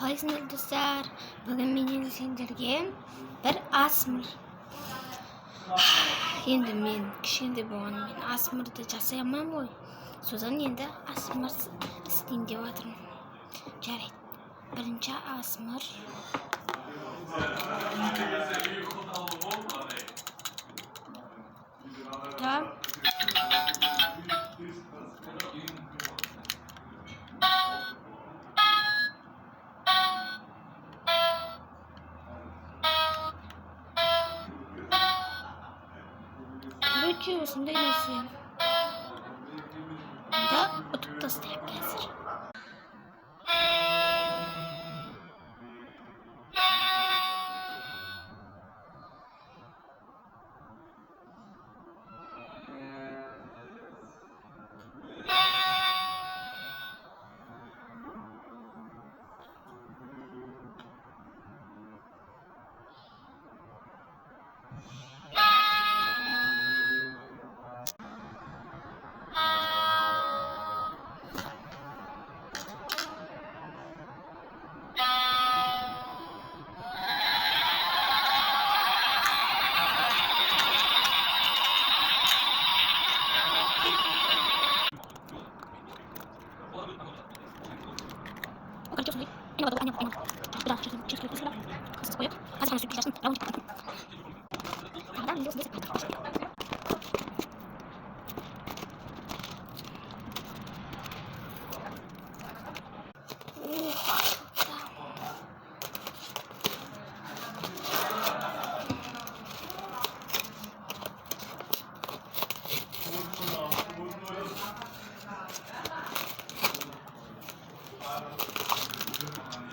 Қалайсыңдар достар? Бүгін менен сендерге бір асмыр. Енді мен кішкентай болғанмен асмырды жасай алмаймын ғой. Содан енді асмыр істейін деп жатырмын. Жарайды. Бірінші асмыр. Короче, осындай нәрсе. Да, ұтып тастайық қазір.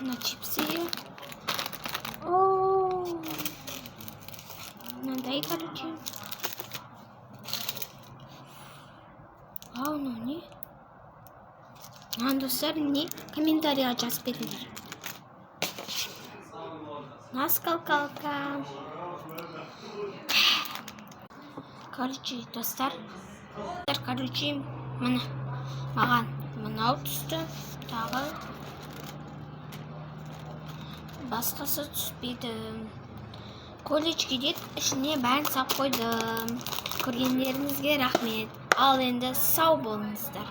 На чипсы. О, надо и короче. Вау, ну не. Достар, не комментарийға жазып беріңдер. Наскалкалка. Короче, достар. Короче, маған мынау түсті. Тағы басқасы түспейді. Колледжге дед ішіне бәрін сап қойдым. Көргендеріңізге рахмет. Ал енді сау болыңыздар.